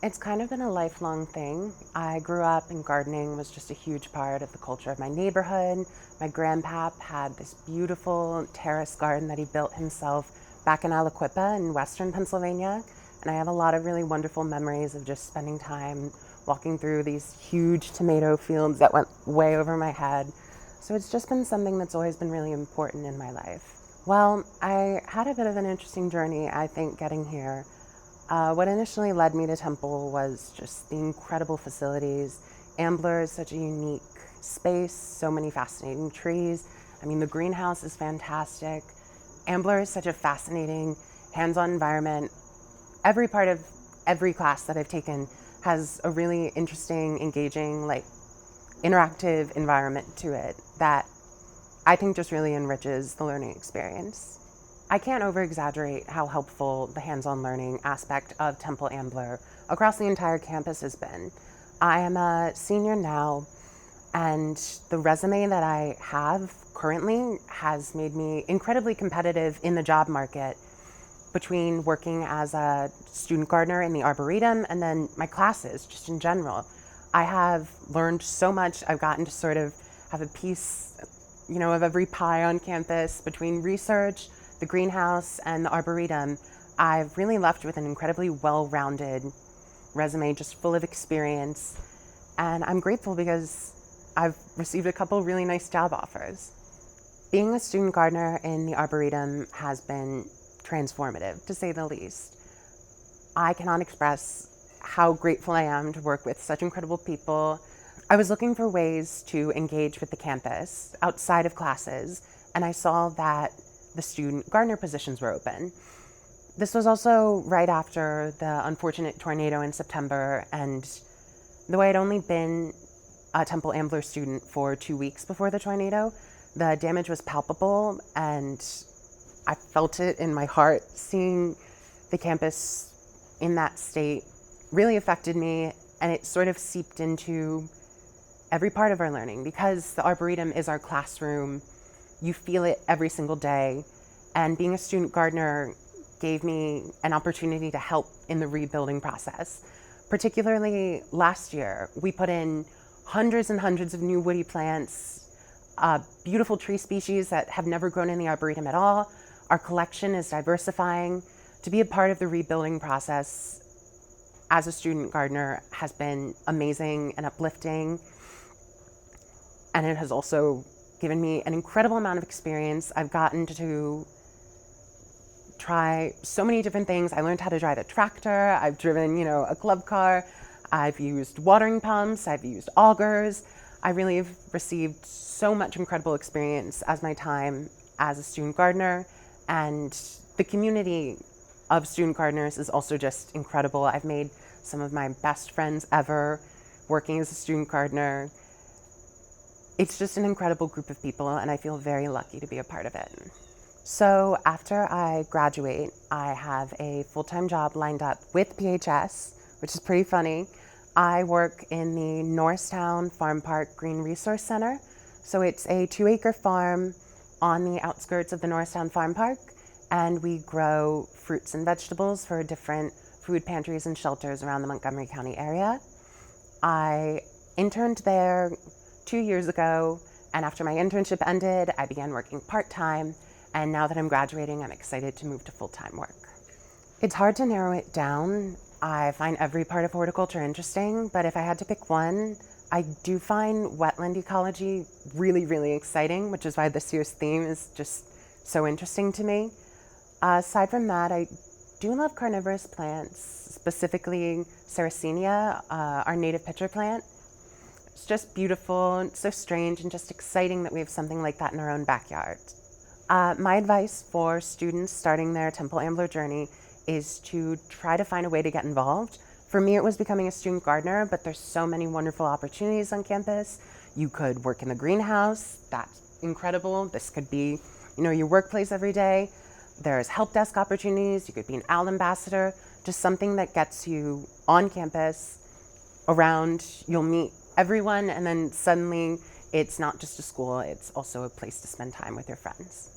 It's kind of been a lifelong thing. I grew up and gardening was just a huge part of the culture of my neighborhood. My grandpop had this beautiful terrace garden that he built himself back in Aliquippa in western Pennsylvania. And I have a lot of really wonderful memories of just spending time walking through these huge tomato fields that went way over my head. So it's just been something that's always been really important in my life. Well, I had a bit of an interesting journey, I think, getting here. What initially led me to Temple was just the incredible facilities. Ambler is such a unique space, so many fascinating trees. I mean, the greenhouse is fantastic. Ambler is such a fascinating, hands-on environment. Every part of every class that I've taken has a really interesting, engaging, interactive environment to it that I think just really enriches the learning experience. I can't over-exaggerate how helpful the hands-on learning aspect of Temple Ambler across the entire campus has been. I am a senior now, and the resume that I have currently has made me incredibly competitive in the job market between working as a student gardener in the Arboretum and then my classes, just in general. I have learned so much. I've gotten to sort of have a piece, of every pie on campus between research, the greenhouse, and the Arboretum. I've really left with an incredibly well-rounded resume, just full of experience. And I'm grateful because I've received a couple really nice job offers. Being a student gardener in the Arboretum has been transformative, to say the least. I cannot express how grateful I am to work with such incredible people. I was looking for ways to engage with the campus outside of classes, and I saw that the student gardener positions were open. This was also right after the unfortunate tornado in September, and though I had only been a Temple Ambler student for 2 weeks before the tornado, the damage was palpable, and I felt it in my heart. Seeing the campus in that state really affected me, and it sort of seeped into every part of our learning. Because the Arboretum is our classroom, you feel it every single day, and being a student gardener gave me an opportunity to help in the rebuilding process. Particularly last year, we put in hundreds and hundreds of new woody plants, beautiful tree species that have never grown in the Arboretum at all. Our collection is diversifying. To be a part of the rebuilding process as a student gardener has been amazing and uplifting. And it has also given me an incredible amount of experience. I've gotten to try so many different things. I learned how to drive a tractor. I've driven, a club car. I've used watering pumps. I've used augers. I really have received so much incredible experience as my time as a student gardener. And the community of student gardeners is also just incredible. I've made some of my best friends ever working as a student gardener. It's just an incredible group of people, and I feel very lucky to be a part of it. So after I graduate, I have a full-time job lined up with PHS, which is pretty funny. I work in the Norristown Farm Park Green Resource Center. So it's a 2-acre farm on the outskirts of the Norristown Farm Park, and we grow fruits and vegetables for different food pantries and shelters around the Montgomery County area. I interned there 2 years ago, and after my internship ended, I began working part-time, and now that I'm graduating, I'm excited to move to full-time work. It's hard to narrow it down. I find every part of horticulture interesting, but if I had to pick one, I do find wetland ecology really, really exciting, which is why this year's theme is just so interesting to me. Aside from that, I do love carnivorous plants, specifically Sarracenia, our native pitcher plant. It's just beautiful, it's so strange, and just exciting that we have something like that in our own backyard. My advice for students starting their Temple Ambler journey is to try to find a way to get involved. For me, it was becoming a student gardener, but there's so many wonderful opportunities on campus. You could work in the greenhouse, that's incredible. This could be, your workplace every day. There's help desk opportunities, you could be an OWL ambassador, just something that gets you on campus, around, you'll meet everyone, and then suddenly it's not just a school, it's also a place to spend time with your friends.